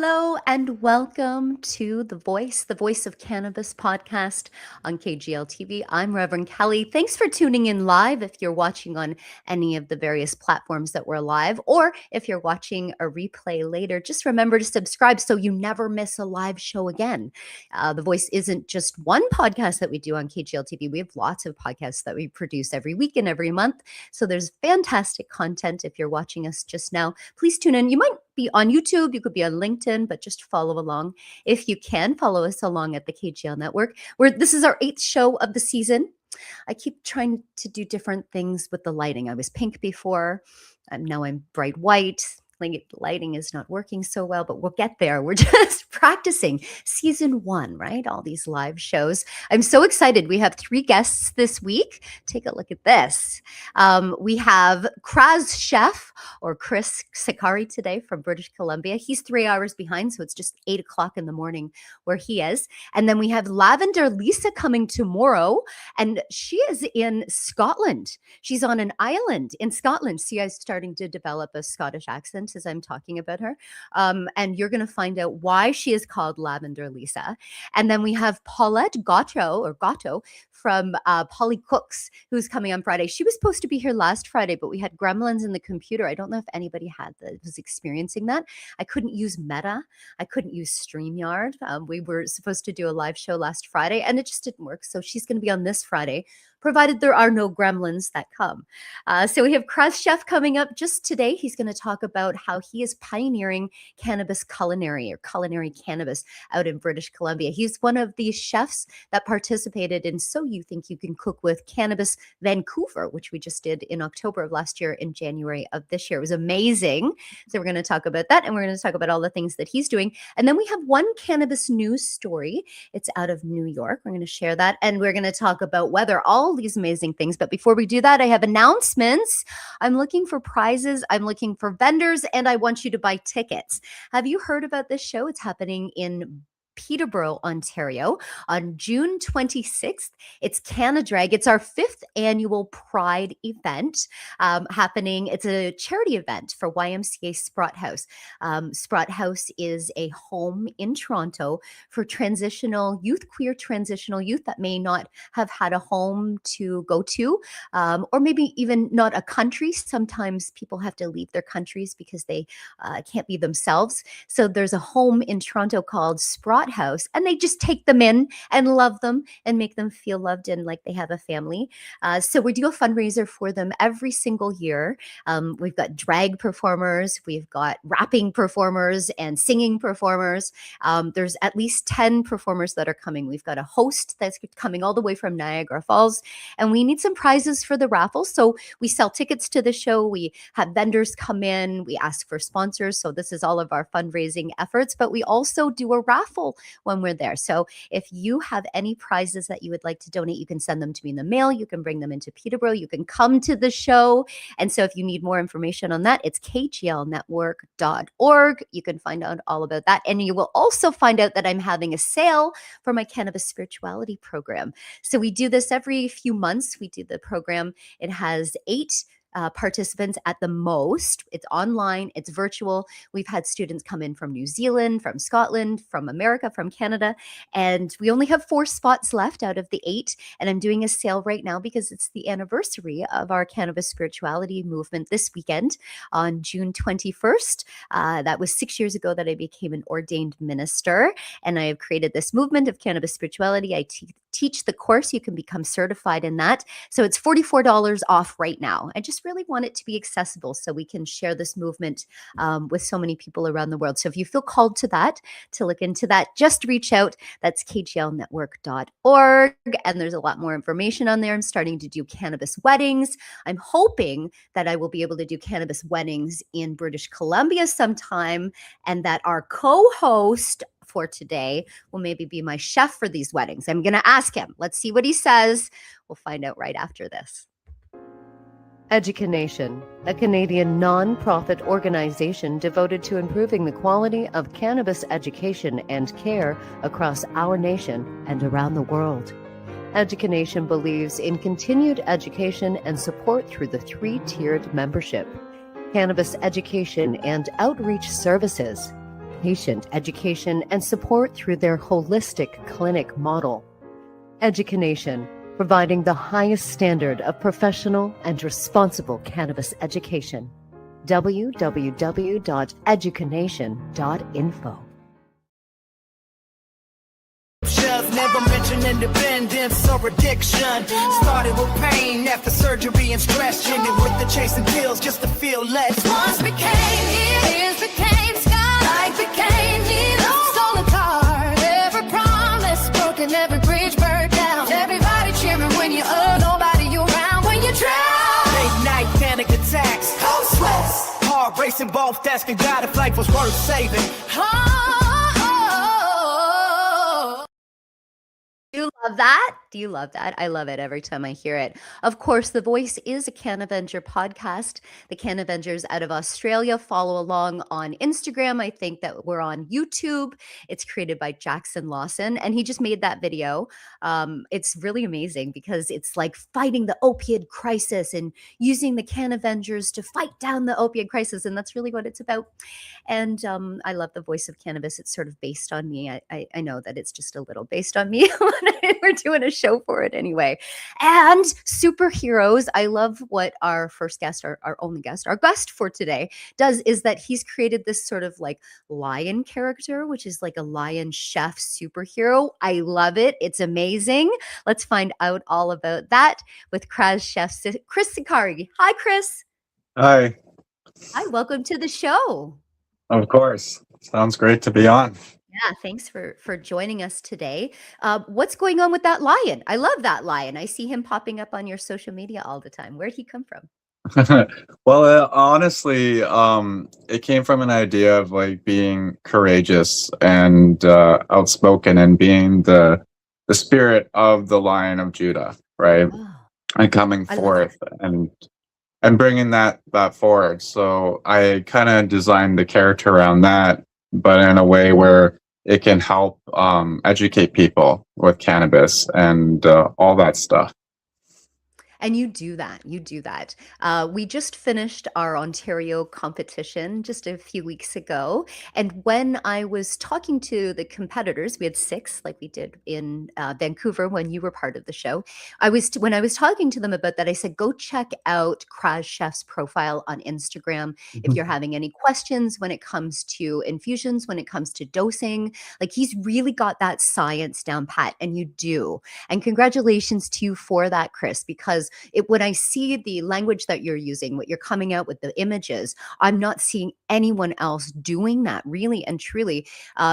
Hello and welcome to the Voice of Cannabis podcast on KGL TV. I'm Reverend Kelly. Thanks for tuning in live if you're watching on any of the various platforms that we're live, or if you're watching a replay later, just remember to subscribe so you never miss a live show again. The Voice isn't just one podcast that we do on KGL TV. We have lots of podcasts that we produce every week and every month. So there's fantastic content. If you're watching us just now, please tune in. You might be on YouTube, you could be on LinkedIn, but just follow along. If you can, follow us along at the KGL Network. This is our 8th show of the season. I keep trying to do different things with the lighting. I was pink before, now I'm bright white. Lighting is not working so well, but we'll get there. We're just practicing season 1, right? All these live shows. I'm so excited. We have 3 guests this week. Take a look at this. We have Krazz chef, or Chris Sakari today from British Columbia. He's 3 hours behind, so it's just 8 o'clock in the morning where he is. And then we have Lavender Lisa coming tomorrow, and she is in Scotland. She's on an island in Scotland. See, I'm starting to develop a Scottish accent as I'm talking about her. And you're going to find out why she is called Lavender Lisa. And then we have Paulette Gatto from Polly Cooks, who's coming on Friday. She was supposed to be here last Friday, but we had gremlins in the computer. I don't know if anybody was experiencing that. I couldn't use Meta. I couldn't use StreamYard. We were supposed to do a live show last Friday, and it just didn't work. So she's going to be on this Friday, provided there are no gremlins that come. So we have Krazz Chef coming up just today. He's going to talk about how he is pioneering cannabis culinary, or culinary cannabis, out in British Columbia. He's one of the chefs that participated in So You Think You Can Cook with Cannabis Vancouver, which we just did in October of last year and January of this year. It was amazing. So we're going to talk about that, and we're going to talk about all the things that he's doing. And then we have one cannabis news story. It's out of New York. We're going to share that, and we're going to talk about weather, all these amazing things. But before we do that, I have announcements. I'm looking for prizes. I'm looking for vendors, and I want you to buy tickets. Have you heard about this show? It's happening in Peterborough, Ontario on June 26th. It's Canadrag. It's our 5th annual Pride event happening. It's a charity event for YMCA Sprott House. Sprott House is a home in Toronto for queer transitional youth that may not have had a home to go to, or maybe even not a country. Sometimes people have to leave their countries because they can't be themselves. So there's a home in Toronto called Sprott House, and they just take them in and love them and make them feel loved and like they have a family. So we do a fundraiser for them every single year. We've got drag performers, we've got rapping performers and singing performers. There's at least 10 performers that are coming. We've got a host that's coming all the way from Niagara Falls, and we need some prizes for the raffle. So we sell tickets to the show. We have vendors come in. We ask for sponsors. So this is all of our fundraising efforts, but we also do a raffle when we're there. So if you have any prizes that you would like to donate, you can send them to me in the mail. You can bring them into Peterborough. You can come to the show. And so if you need more information on that, it's kglnetwork.org. You can find out all about that. And you will also find out that I'm having a sale for my cannabis spirituality program. So we do this every few months. We do the program. It has 8 participants at the most. It's online, it's virtual. We've had students come in from New Zealand, from Scotland, from America, from Canada, and we only have 4 spots left out of the 8. And I'm doing a sale right now because it's the anniversary of our cannabis spirituality movement this weekend on June 21st. That was 6 years ago that I became an ordained minister, and I have created this movement of cannabis spirituality. I teach the course. You can become certified in that. So it's $44 off right now. I just really want it to be accessible so we can share this movement with so many people around the world. So if you feel called to that, to look into that, just reach out. That's kglnetwork.org. And there's a lot more information on there. I'm starting to do cannabis weddings. I'm hoping that I will be able to do cannabis weddings in British Columbia sometime, and that our co-host for today will maybe be my chef for these weddings. I'm going to ask him. Let's see what he says. We'll find out right after this. Educanation, a Canadian non-profit organization devoted to improving the quality of cannabis education and care across our nation and around the world. Educanation believes in continued education and support through the 3-tiered membership: cannabis education and outreach services, patient education and support through their holistic clinic model. Educanation, providing the highest standard of professional and responsible cannabis education. www.educanation.info. Never mention independence or addiction. Started with pain after surgery and stress. Ended with the chasing pills just to feel less. Once became years, became sky. Life became needles. Stolen car. Every promise broken, every bridge burned down. Everybody cheering when you're up. Nobody you around when you drown. Late night panic attacks. Cold sweats. Heart racing, both asking God if life was worth saving. Do you love that? Do you love that? I love it every time I hear it. Of course, The Voice is a Cannavenger podcast. The Cannavengers out of Australia. Follow along on Instagram. I think that we're on YouTube. It's created by Jackson Lawson, and he just made that video. It's really amazing because it's like fighting the opioid crisis and using the Cannavengers to fight down the opioid crisis, and that's really what it's about. And I love the voice of cannabis. It's sort of based on me. I know that it's just a little based on me. We're doing a show for it anyway. And superheroes. I love what our first guest, our only guest, our guest for today does is that he's created this sort of like lion character, which is like a lion chef superhero. I love it. It's amazing. Let's find out all about that with Krazz chef Chris Sikari. Hi, Chris. Hi. Hi, welcome to the show. Of course. Sounds great to be on. Yeah, thanks for joining us today. What's going on with that lion? I love that lion. I see him popping up on your social media all the time. Where'd he come from? Well, honestly, it came from an idea of like being courageous and outspoken and being the spirit of the Lion of Judah, right? Oh, And coming I love forth and bringing that forward. So I kind of designed the character around that, but in a way where it can help educate people with cannabis and all that stuff. And you do that. You do that. We just finished our Ontario competition just a few weeks ago. And when I was talking to the competitors, we had 6, like we did in Vancouver when you were part of the show. When I was talking to them about that, I said, go check out Krazz Chef's profile on Instagram if you're having any questions when it comes to infusions, when it comes to dosing. Like he's really got that science down pat, and you do. And congratulations to you for that, Chris, because when I see the language that you're using, what you're coming out with, the images, I'm not seeing anyone else doing that really and truly.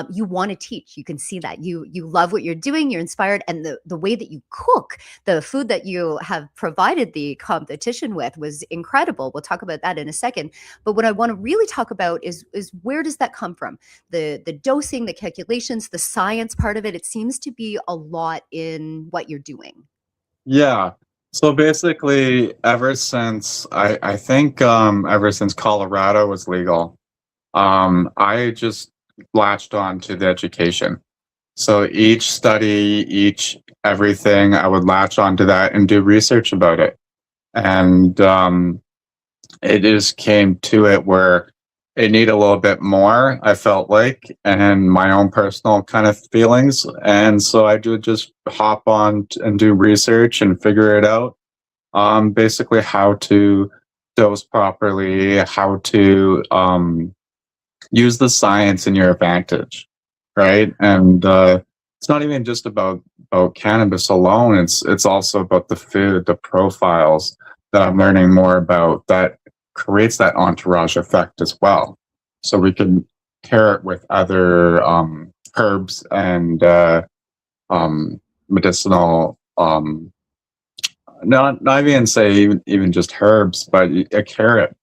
You want to teach. You can see that. You love what you're doing. You're inspired. And the way that you cook, the food that you have provided the competition with was incredible. We'll talk about that in a second. But what I want to really talk about is where does that come from? The dosing, the calculations, the science part of it. It seems to be a lot in what you're doing. Yeah. So basically, ever since I think ever since Colorado was legal, I just latched on to the education. So each study, each everything, I would latch onto that and do research about it. And it just came to it where it needed a little bit more, I felt like, and my own personal kind of feelings. And so I do just hop on and do research and figure it out. Basically how to dose properly, how to use the science in your advantage, right? And it's not even just about cannabis alone. It's also about the food, the profiles that I'm learning more about that creates that entourage effect as well. So we can pair it with other herbs and medicinal not even say even just herbs, but a carrot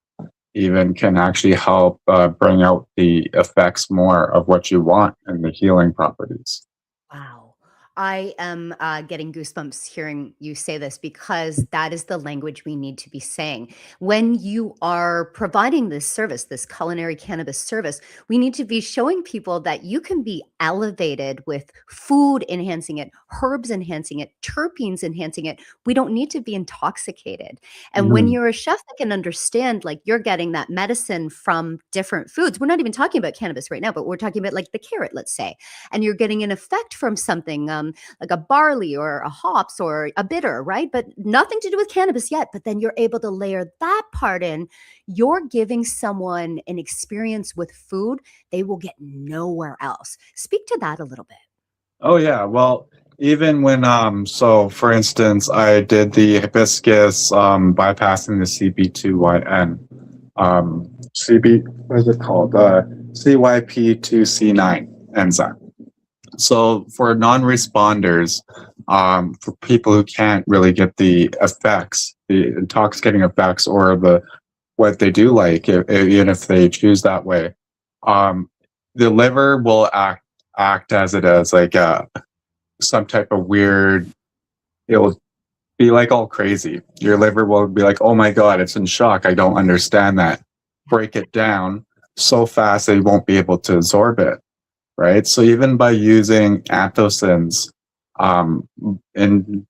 even can actually help bring out the effects more of what you want and the healing properties. Wow. I am getting goosebumps hearing you say this because that is the language we need to be saying. When you are providing this service, this culinary cannabis service, we need to be showing people that you can be elevated with food enhancing it, herbs enhancing it, terpenes enhancing it. We don't need to be intoxicated. And when Mhm. you're a chef that can understand, like you're getting that medicine from different foods, we're not even talking about cannabis right now, but we're talking about like the carrot, let's say, and you're getting an effect from something like a barley or a hops or a bitter, right? But nothing to do with cannabis yet. But then you're able to layer that part in. You're giving someone an experience with food they will get nowhere else. Speak to that a little bit. Oh yeah. Well, even when so for instance, I did the hibiscus bypassing the CB2YN CB what is it called? CYP2C9 enzyme. So for non-responders, for people who can't really get the effects, the intoxicating effects, or the what they do like, even if they choose that way, um, the liver will act as it is like some type of weird. It'll be like all crazy. Your liver will be like, "Oh my god, it's in shock. I don't understand that." Break it down so fast they won't be able to absorb it, right? So even by using anthocyanins um, in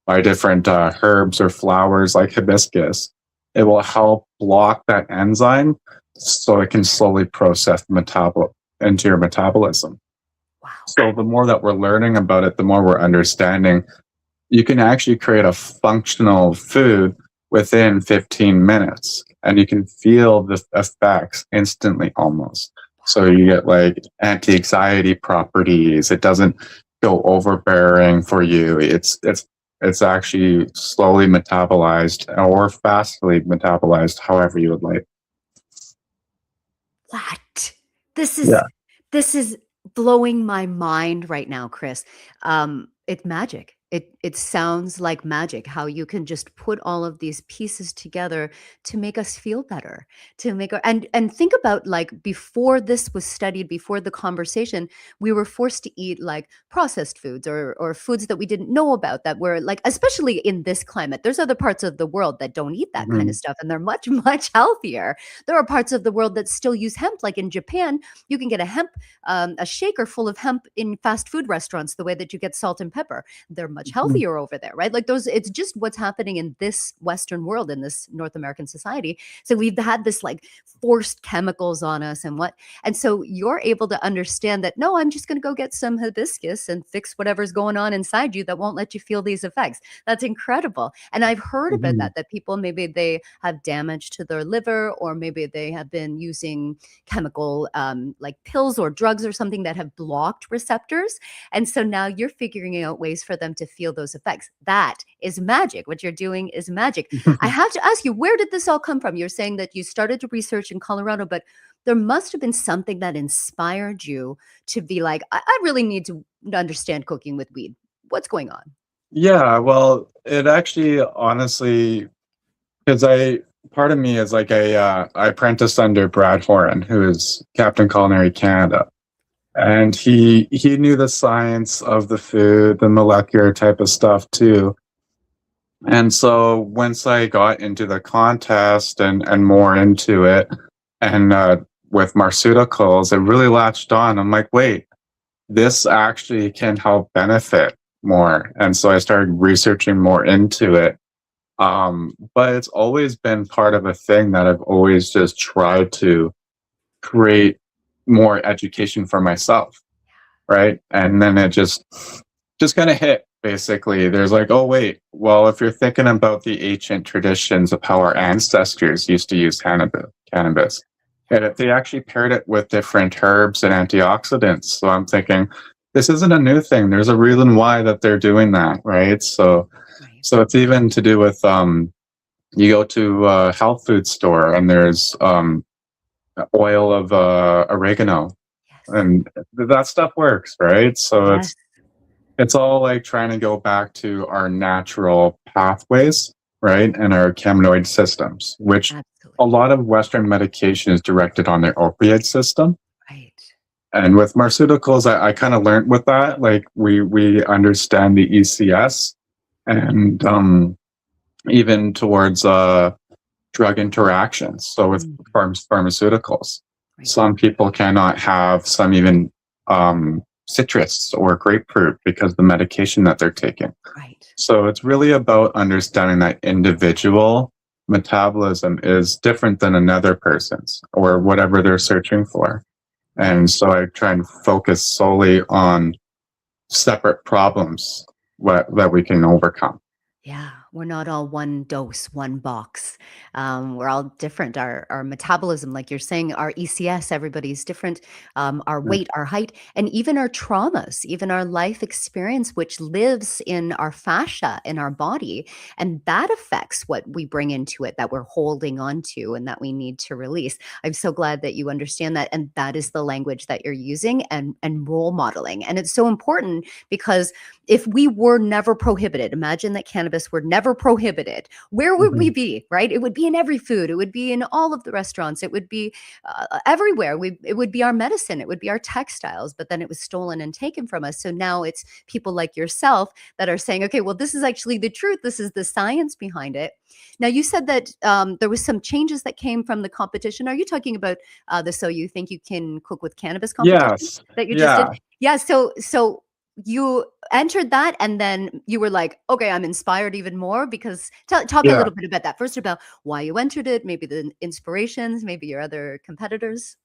by different herbs or flowers like hibiscus, it will help block that enzyme so it can slowly process into your metabolism. Wow. So the more that we're learning about it, the more we're understanding. You can actually create a functional food within 15 minutes, and you can feel the effects instantly almost. So you get like anti-anxiety properties. It doesn't go overbearing for you. It's actually slowly metabolized or fastly metabolized, however you would like. What? This is Yeah. this is blowing my mind right now, Chris. It's magic. It sounds like magic how you can just put all of these pieces together to make us feel better, to make our and think about like before this was studied, before the conversation, we were forced to eat like processed foods or foods that we didn't know about that were like, especially in this climate. There's other parts of the world that don't eat that kind of Mhm. stuff and they're much, much healthier. There are parts of the world that still use hemp, like in Japan, you can get a shaker full of hemp in fast food restaurants, the way that you get salt and pepper. They're much Mhm. healthier over there, right? Like those, it's just what's happening in this Western world, in this North American society. So we've had this like forced chemicals on us and so you're able to understand that, no, I'm just going to go get some hibiscus and fix whatever's going on inside you that won't let you feel these effects. That's incredible. And I've heard about Mhm. that people, maybe they have damage to their liver, or maybe they have been using chemical like pills or drugs or something that have blocked receptors. And so now you're figuring out ways for them to feel those effects. That is magic. What you're doing is magic. I have to ask you, where did this all come from? You're saying that you started to research in Colorado, but there must have been something that inspired you to be like, I really need to understand cooking with weed. What's going on? Yeah, well, it actually honestly, because I part of me is like I apprenticed under Brad Horan, who is Captain Culinary Canada, and he knew the science of the food, the molecular type of stuff too. And so once I got into the contest and more into it, and with Marsuticals, it really latched on. I'm like, wait, this actually can help benefit more. And so I started researching more into it. But it's always been part of a thing that I've always just tried to create more education for myself, right? And then it just kind of hit basically. There's like, oh wait, well, if you're thinking about the ancient traditions of how our ancestors used to use cannabis, and if they actually paired it with different herbs and antioxidants. So I'm thinking, this isn't a new thing. There's a reason why that they're doing that, right? So Right. so it's even to do with you go to a health food store and there's oil of oregano, Yes. and that stuff works, right? So Yes. it's all like trying to go back to our natural pathways, right? And our cannabinoid systems, which a Absolutely. lot of Western medication is directed on their opioid system. Right. And with pharmaceuticals, I kind of learned with that. Like we understand the ECS, and even towards drug interactions. So with pharmaceuticals, Right. some people cannot have some even citrus or grapefruit because of the medication that they're taking. Right. So it's really about understanding that individual metabolism is different than another person's or whatever they're searching for. And so I try and focus solely on separate problems that we can overcome. Yeah, we're not all one dose, one box. We're all different. Our metabolism, like you're saying, our ECS, everybody's different. Our Yeah. weight, our height, and even our traumas, even our life experience, which lives in our fascia in our body, and that affects what we bring into it that we're holding on to and that we need to release. I'm so glad that you understand that, and that is the language that you're using and role modeling, and it's so important because if we were never prohibited, imagine that cannabis were never prohibited, where would we be, right? It would be in every food. It would be in all of the restaurants. It would be everywhere. It would be our medicine. It would be our textiles, but then it was stolen and taken from us. So now it's people like yourself that are saying, okay, well, this is actually the truth. This is the science behind it. Now, you said that there was some changes that came from the competition. Are you talking about the So You Think You Can Cook with Cannabis competition Yes. that you just did? Yeah. Yeah. So you entered that and then you were like, okay, I'm inspired even more, because talk a Yeah. little bit about that. First, about why you entered it, maybe the inspirations, maybe your other competitors.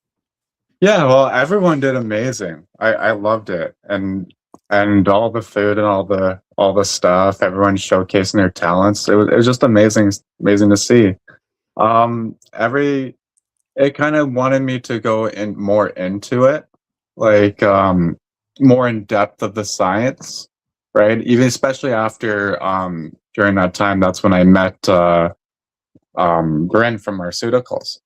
Yeah. Well, everyone did amazing. I loved it. And all the food and all the stuff, everyone showcasing their talents. It was just amazing to see. Every it kind of wanted me to go in more into it, like more in depth of the science, right? Even especially after during that time, that's when I met Gren from Pharmaceuticals,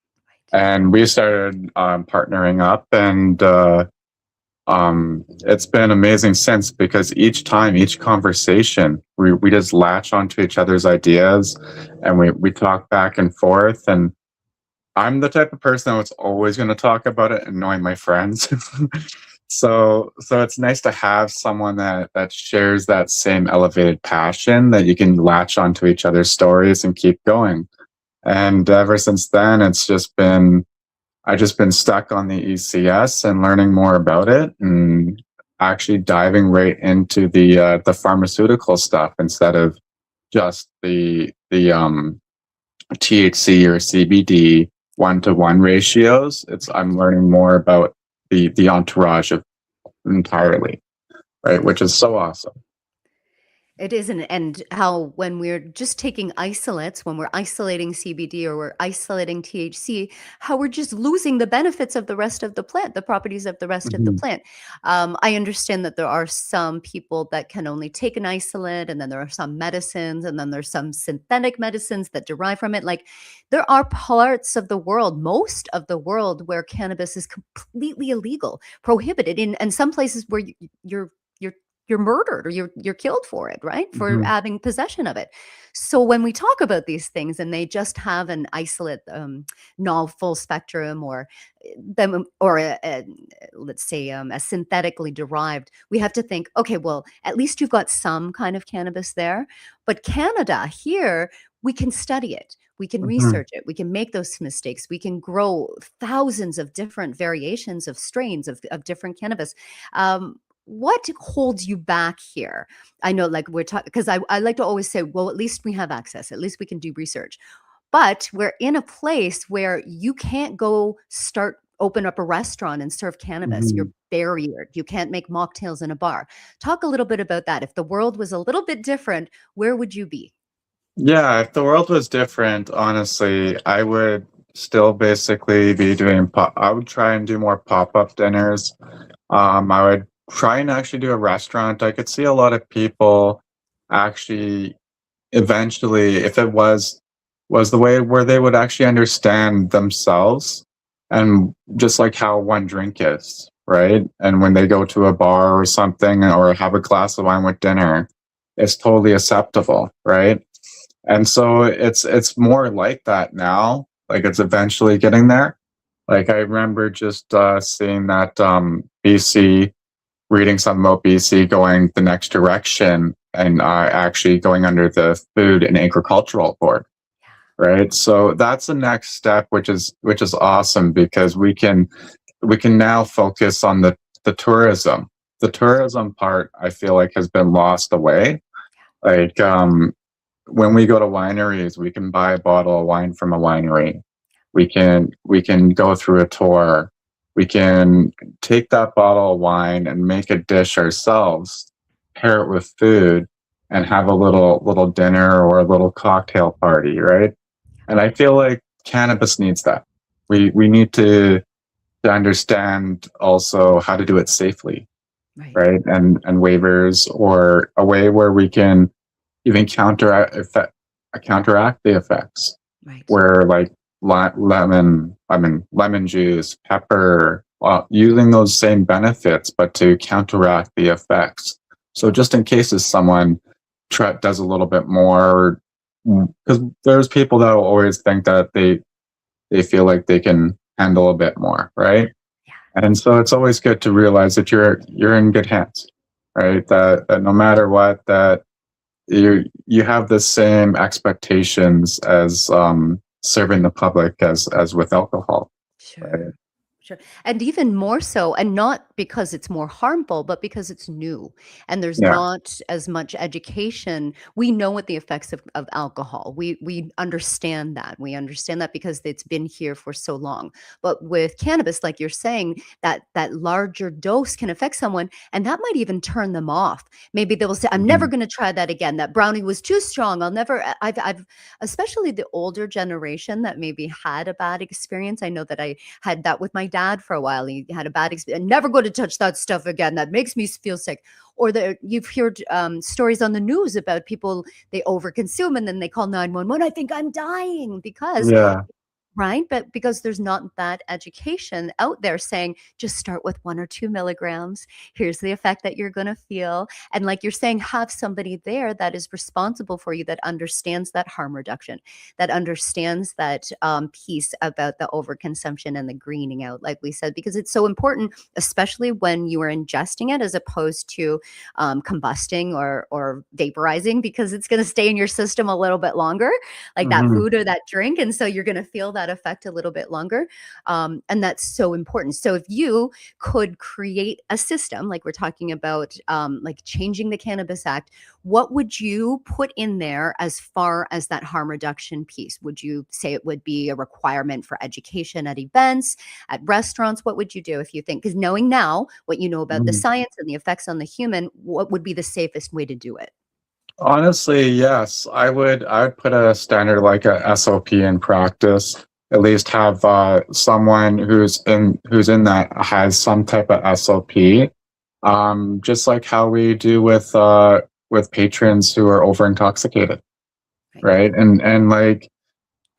and we started partnering up, and it's been amazing since, because each time, each conversation, we just latch onto each other's ideas, and we talk back and forth. And I'm the type of person that's always going to talk about it, annoying my friends. So it's nice to have someone that shares that same elevated passion, that you can latch onto each other's stories and keep going. And ever since then, I've just been stuck on the ECS and learning more about it, and actually diving right into the pharmaceutical stuff instead of just the THC or CBD 1-to-1 ratios. I'm learning more about the entourage of entirely, right? Which is so awesome. It isn't, and how when we're just taking isolates, when we're isolating CBD or we're isolating THC, how we're just losing the benefits of the rest of the plant, the properties of the rest of the Mhm. plant. I understand that there are some people that can only take an isolate, and then there are some medicines, and then there's some synthetic medicines that derive from it. Like, there are parts of the world, most of the world, where cannabis is completely illegal, prohibited, and some places where you're you're you're murdered or you're killed for it, right? For Mhm. having possession of it. So when we talk about these things and they just have an isolate, not full spectrum, or them, or let's say a synthetically derived, we have to think, okay, well, at least you've got some kind of cannabis there. But Canada here, we can study it. We can Mhm. research it. We can make those mistakes. We can grow thousands of different variations of strains of different cannabis. What holds you back here? I know, like, we're talking, because I like to always say, well, at least we have access, at least we can do research. But we're in a place where you can't go open up a restaurant and serve cannabis. You're Mhm. barriered. You can't make mocktails in a bar. Talk a little bit about that. If the world was a little bit different, where would you be? Yeah, if the world was different, honestly, I would still basically be doing I would try and do more pop-up dinners. I would try and actually do a restaurant. I could see a lot of people actually eventually, if it was the way where they would actually understand themselves, and just like how one drink is, right? And when they go to a bar or something, or have a glass of wine with dinner, it's totally acceptable, right? And so it's more like that now. Like, it's eventually getting there. Like, I remember just seeing that BC, reading something about BC going the next direction and actually going under the Food and Agricultural Board, right? So that's the next step, which is awesome because we can now focus on the tourism. The tourism part, I feel like, has been lost away. Like when we go to wineries, we can buy a bottle of wine from a winery. We can go through a tour. We can take that bottle of wine and make a dish ourselves, pair it with food, and have a little dinner or a little cocktail party, right? And I feel like cannabis needs that. We need to understand also how to do it safely, right? And waivers, or a way where we can even counteract the effects, where like lemon juice, pepper, using those same benefits, but to counteract the effects. So just in case someone does a little bit more, because there's people that will always think that they feel like they can handle a bit more, right? And so it's always good to realize that you're in good hands, right? That no matter what, that you have the same expectations as serving the public as with alcohol. Sure. Right? Sure. And even more so, and not because it's more harmful, but because it's new and there's Yeah. not as much education. We know what the effects of alcohol. We understand that. We understand that because it's been here for so long. But with cannabis, like you're saying, that larger dose can affect someone, and that might even turn them off. Maybe they will say, I'm never going to try that again. That brownie was too strong. I'll never, I've, especially the older generation that maybe had a bad experience. I know that I had that with my dad for a while. He had a bad experience. Never go to touch that stuff again. That makes me feel sick. Or you've heard stories on the news about people, they overconsume and then they call 911. I think I'm dying because right? But because there's not that education out there saying, just start with 1 or 2 milligrams. Here's the effect that you're going to feel. And like you're saying, have somebody there that is responsible for you, that understands that harm reduction, that understands that piece about the overconsumption and the greening out, like we said, because it's so important, especially when you are ingesting it as opposed to combusting or vaporizing, because it's going to stay in your system a little bit longer, like that food or that drink. And so you're going to feel that effect a little bit longer. And that's so important. So if you could create a system, like we're talking about, like changing the Cannabis Act, what would you put in there as far as that harm reduction piece? Would you say it would be a requirement for education at events, at restaurants? What would you do if you think, because knowing now what you know about the science and the effects on the human, what would be the safest way to do it? Honestly, yes, I would put a standard like a SOP in practice. At least have someone who's in that has some type of SOP, just like how we do with patrons who are over intoxicated, right? And like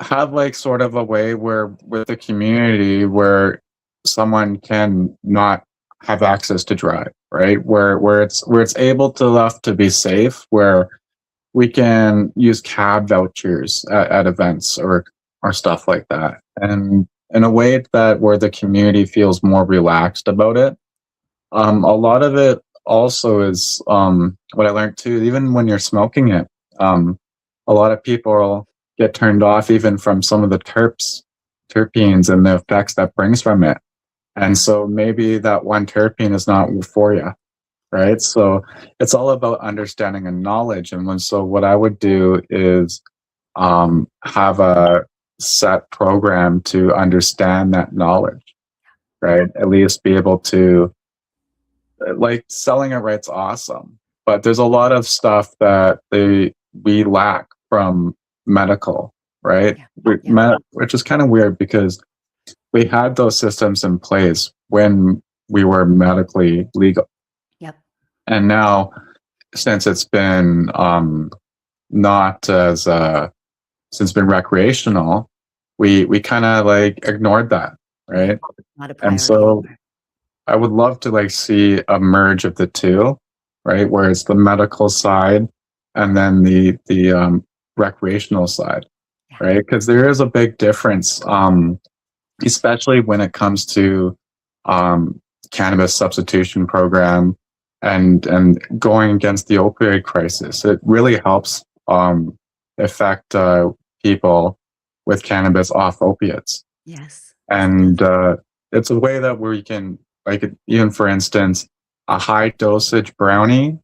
have like sort of a way where with the community where someone can not have access to drive, right? Where it's able to left to be safe, where we can use cab vouchers at events or stuff like that, and in a way that where the community feels more relaxed about it. A lot of it also is what I learned too. Even when you're smoking it, a lot of people get turned off even from some of the terpenes and the effects that brings from it. And so maybe that one terpene is not for you, right? So it's all about understanding and knowledge. And so what I would do is have a set program to understand that knowledge, right? At least be able to, like, selling it right's awesome, but there's a lot of stuff that we lack from medical, right? Which is kind of weird because we had those systems in place when we were medically legal. And now, since it's been not as since it's been recreational, we kind of like ignored that, right? And so I would love to like see a merge of the two, right? Where it's the medical side and then the recreational side, right? Because there is a big difference, especially when it comes to cannabis substitution program and going against the opioid crisis. It really helps affect people with cannabis off opiates. Yes. And it's a way that we can, like, even for instance, a high dosage brownie,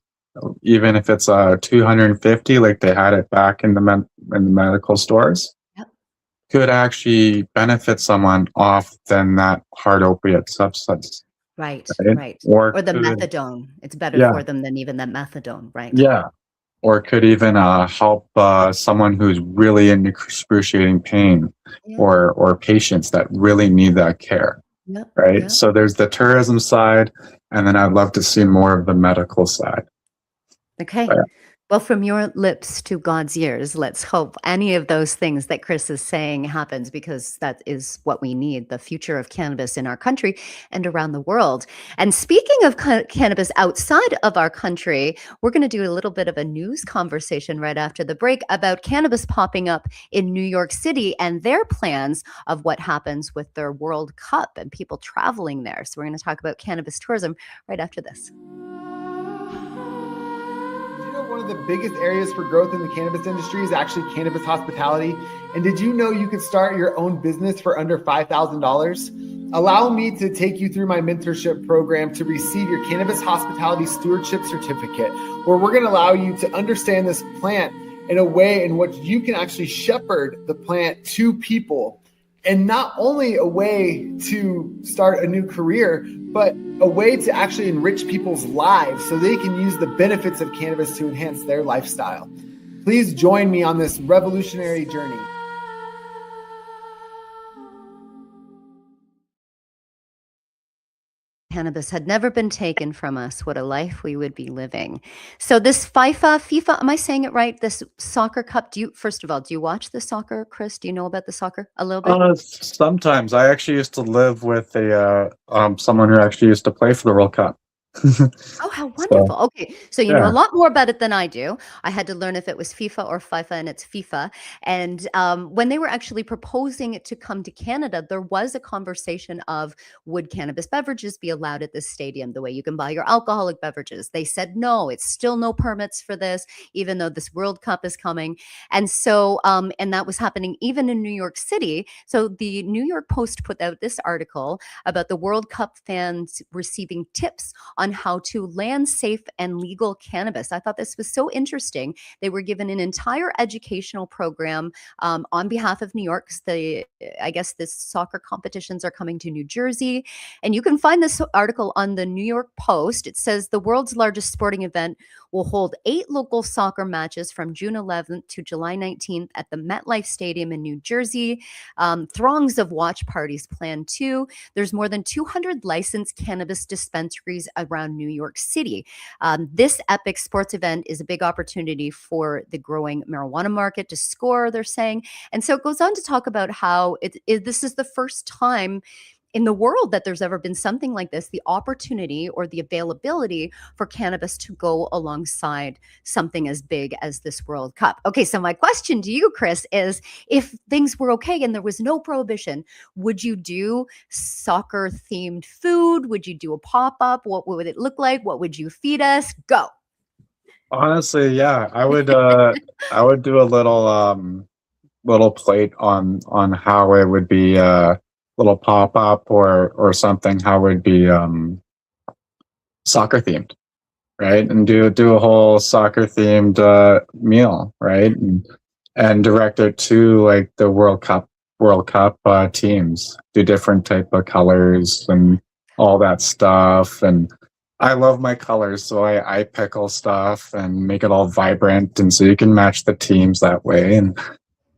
even if it's 250, like they had it back in the medical stores, Yep. could actually benefit someone off than that hard opiate substance. Right. Right? Right. Or Or the could, methadone. It's better yeah, for them than even that methadone. Right. yeah. Or could even help someone who's really in excruciating pain, Yeah. or patients that really need that care. Yep. Right. Yep. So there's the tourism side, and then I'd love to see more of the medical side. Okay. But, Well, from your lips to God's ears, let's hope any of those things that Chris is saying happens, because that is what we need, the future of cannabis in our country and around the world. And speaking of cannabis outside of our country, we're going to do a little bit of a news conversation right after the break about cannabis popping up in New York City and their plans of what happens with their World Cup and people traveling there. So we're going to talk about cannabis tourism right after this. One of the biggest areas for growth in the cannabis industry is actually cannabis hospitality. And did you know you could start your own business for under $5,000? Allow me to take you through my mentorship program to receive your cannabis hospitality stewardship certificate, where we're going to allow you to understand this plant in a way in which you can actually shepherd the plant to people. And not only a way to start a new career, but a way to actually enrich people's lives so they can use the benefits of cannabis to enhance their lifestyle. Please join me on this revolutionary journey. Cannabis had never been taken from us, what a life we would be living. So this FIFA, am I saying it right? This soccer cup, first of all, do you watch the soccer, Chris? Do you know about the soccer a little bit? Sometimes I actually used to live with someone who actually used to play for the World Cup. Oh, how So, wonderful. Okay. So you know a yeah. lot more about it than I do. I had to learn if it was FIFA or FIFA, and it's FIFA. And when they were actually proposing it to come to Canada, there was a conversation of, would cannabis beverages be allowed at this stadium the way you can buy your alcoholic beverages? They said no, it's still no permits for this, even though this World Cup is coming. And so, and that was happening even in New York City. So the New York Post put out this article about the World Cup fans receiving tips on how to land safe and legal cannabis. I thought this was so interesting. They were given an entire educational program on behalf of New York, because I guess this soccer competitions are coming to New Jersey. And you can find this article on the New York Post. It says the world's largest sporting event will hold 8 local soccer matches from June 11th to July 19th at the MetLife Stadium in New Jersey. Throngs of watch parties planned too. There's more than 200 licensed cannabis dispensaries around New York City. This epic sports event is a big opportunity for the growing marijuana market to score, they're saying. And so it goes on to talk about how this is the first time in the world that there's ever been something like this, the opportunity or the availability for cannabis to go alongside something as big as this World Cup. Okay, so my question to you, Chris, is if things were okay and there was no prohibition, would you do soccer themed food? Would you do a pop-up? What would it look like? What would you feed us? Go. Honestly, yeah, I would do a little plate on how it would be little pop up or something, how it would be soccer themed, right? And do a whole soccer themed meal, right? And direct it to like the World Cup teams, do different type of colors and all that stuff. And I love my colors, so I pickle stuff and make it all vibrant, and so you can match the teams that way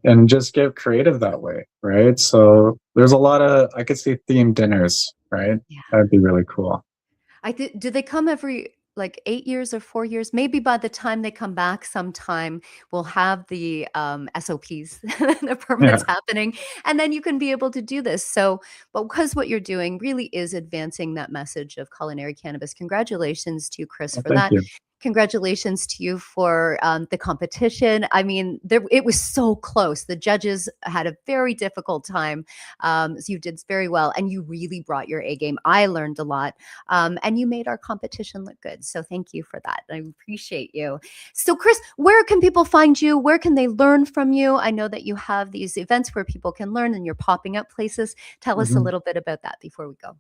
and just get creative that way, right? So there's a lot of, I could see themed dinners, right? Yeah. That'd be really cool. Do they come every like 8 years or 4 years? Maybe by the time they come back sometime, we'll have the SOPs, the permits Yeah. happening, and then you can be able to do this. So, but because what you're doing really is advancing that message of culinary cannabis. Congratulations to you, Chris, Well, for thank that. you. congratulations to you for the competition. I mean, it was so close. The judges had a very difficult time. So you did very well, and you really brought your A game. I learned a lot, and you made our competition look good. So thank you for that. I appreciate you. So Chris, where can people find you? Where can they learn from you? I know that you have these events where people can learn and you're popping up places. Tell us a little bit about that before we go.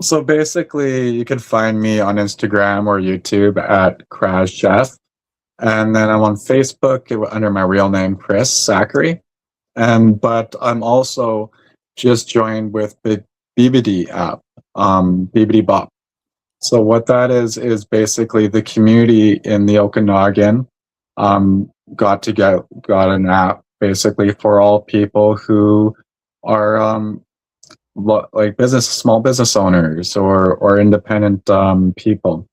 So basically, you can find me on Instagram or YouTube at Krazz Chef. And then I'm on Facebook under my real name, Chris Zachary. But I'm also just joined with the BBD app, BBD Bop. So what that is basically the community in the Okanagan got an app basically for all people who are like small business owners or independent people,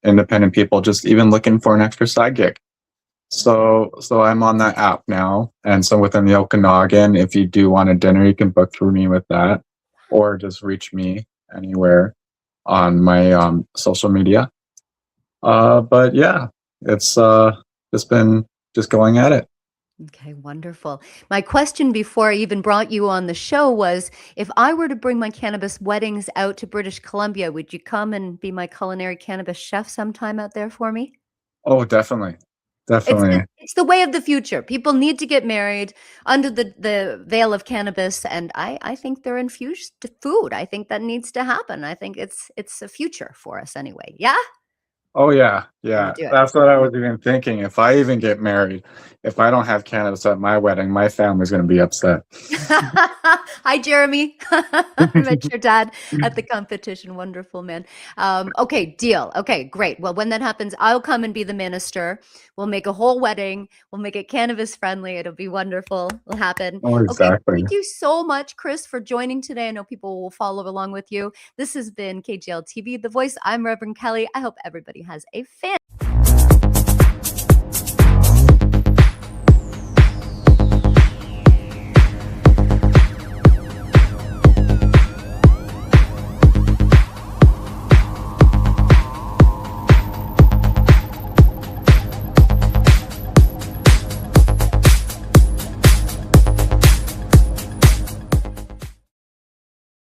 independent people just even looking for an extra side gig. So I'm on that app now, and so within the Okanagan, if you do want a dinner, you can book through me with that, or just reach me anywhere on my social media. But yeah, it's just been just going at it. Okay, wonderful. My question before I even brought you on the show was, if I were to bring my cannabis weddings out to British Columbia, would you come and be my culinary cannabis chef sometime out there for me? Oh, definitely. Definitely. It's the way of the future. People need to get married under the veil of cannabis, and I think they're infused to food. I think that needs to happen. I think it's a future for us anyway. Yeah? Oh yeah, Gonna yeah. do it. That's what I was even thinking. If I even get married, if I don't have cannabis at my wedding, my family's gonna be upset. Hi, Jeremy. I met your dad at the competition. Wonderful, man. Okay, deal. Okay, great. Well, when that happens, I'll come and be the minister. We'll make a whole wedding. We'll make it cannabis friendly. It'll be wonderful. It'll happen. Oh, Okay, exactly. thank you so much, Chris, for joining today. I know people will follow along with you. This has been KGL TV, The Voice. I'm Reverend Kelly. I hope everybody has a fantastic